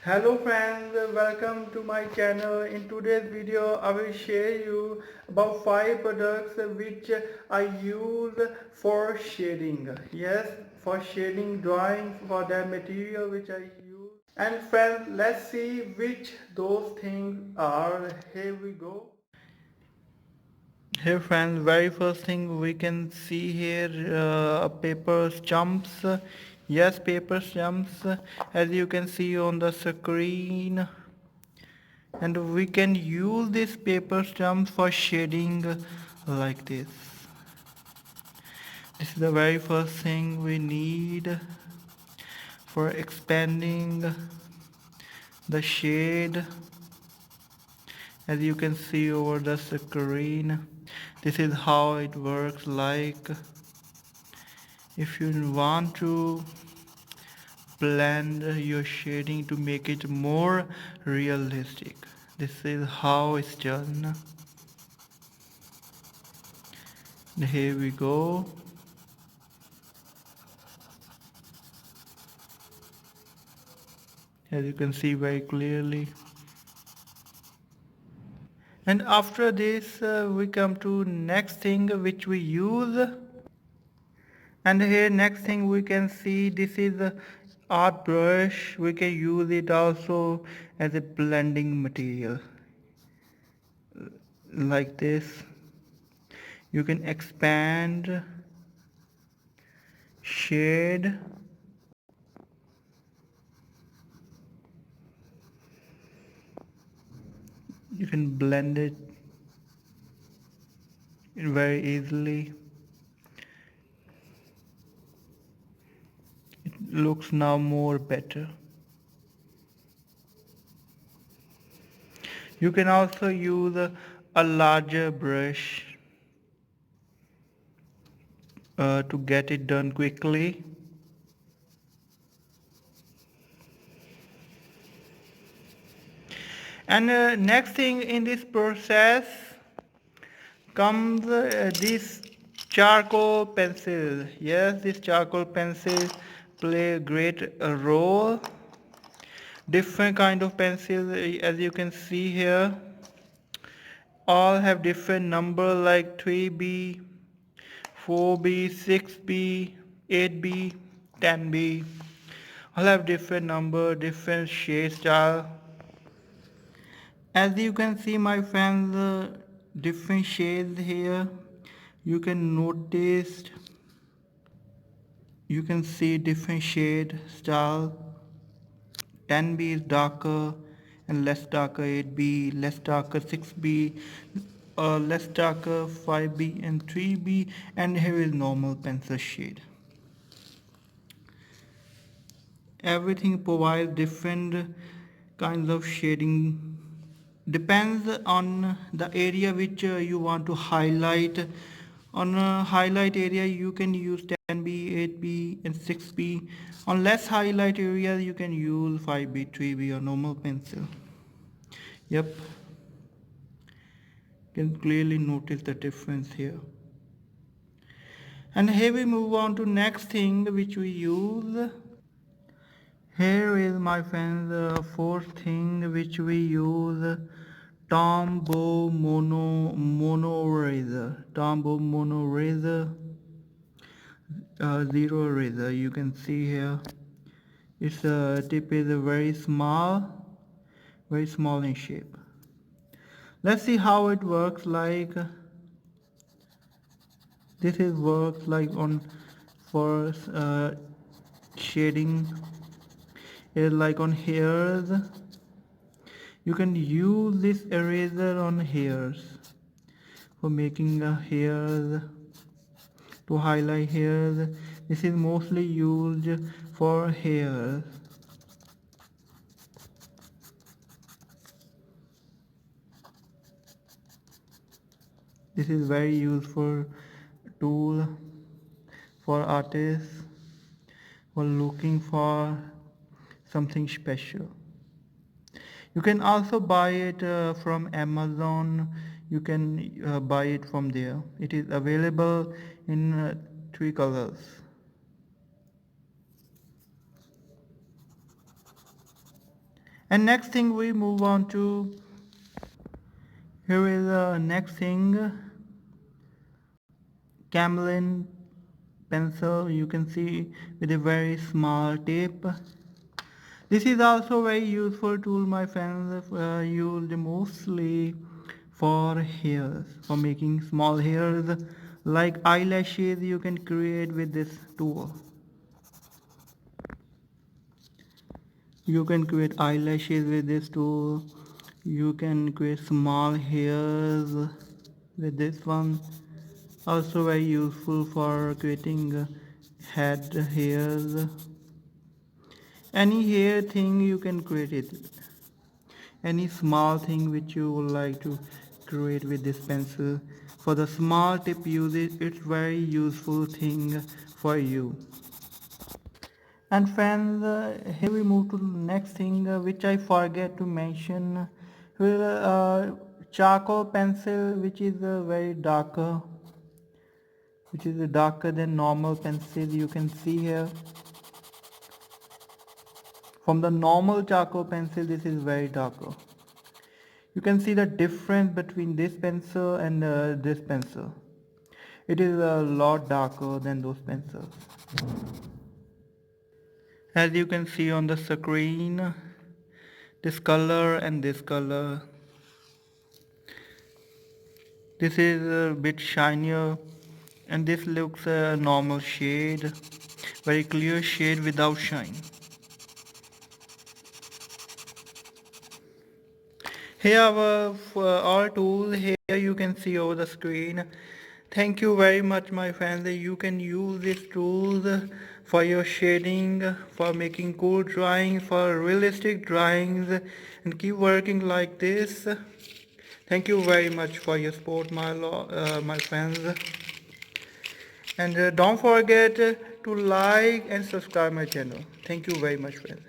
Hello friends, welcome to my channel. In today's video I will share you about 5 products which I use for shading. Yes, for shading drawing for that material which I use. And friends, let's see which those things are. Here we go. Here friends, very first thing we can see here paper stumps. Yes, paper stumps as you can see on the screen, and we can use this paper stumps for shading like this. This is the very first thing we need for expanding the shade. As you can see over the screen, this is how it works. Like if you want to blend your shading to make it more realistic, this is how it's done. And here we go. As you can see very clearly. And after this we come to next thing which we use. And here next thing we can see, this is a art brush. We can use it also as a blending material like this. You can expand, shade, you can blend it very easily. It looks now more better. You can also use a larger brush to get it done quickly. And next thing in this process comes this charcoal pencil. Yes, this charcoal pencil play a great role. Different kind of pencils, as you can see here, all have different number like 3B, 4B, 6B, 8B, 10B. All have different number, different shade style. As you can see my friends, different shades here. You can notice, you can see different shade style. 10B is darker and less darker, 8B, less darker 6B, less darker 5B and 3B, and here is normal pencil shade. Everything provides different kinds of shading. Depends on the area which you want to highlight. On a highlight area you can use 10B, 8B and 6B. On less highlight area you can use 5B, 3B or normal pencil. Yep, you can clearly notice the difference here. And here we move on to next thing which we use. Here is my friends the fourth thing which we use. Tombow mono razor. Tombow mono razor, zero razor. You can see here its tip is very small in shape. Let's see how it works. Like this is works like on for shading. It's like on hairs. You can use this eraser on hairs for making hairs, to highlight hairs. This is mostly used for hairs. This is very useful tool for artists who are looking for something special. You can also buy it from Amazon. You can buy it from there. It is available in 3 colors. And next thing we move on to, here is the next thing, Camel pencil. You can see with a very small tip. This is also very useful tool, my friends, used mostly for hairs, for making small hairs like eyelashes. You can create with this tool. You can create eyelashes with this tool. You can create small hairs with this one. Also very useful for creating head hairs. Any hair thing you can create it. Any small thing which you would like to create with this pencil. For the small tip use it, it's very useful thing for you. And friends, here we move to the next thing which I forget to mention. Here, charcoal pencil, which is very darker, which is darker than normal pencil. You can see here. From the normal charcoal pencil, this is very darker. You can see the difference between this pencil and this pencil. It is a lot darker than those pencils. As you can see on the screen, this color and this color. This is a bit shinier and this looks a normal shade, very clear shade without shine. Here our tools, here you can see over the screen. Thank you very much, my friends. You can use these tools for your shading, for making cool drawings, for realistic drawings, and keep working like this. Thank you very much for your support, my friends. And don't forget to like and subscribe my channel. Thank you very much, friends.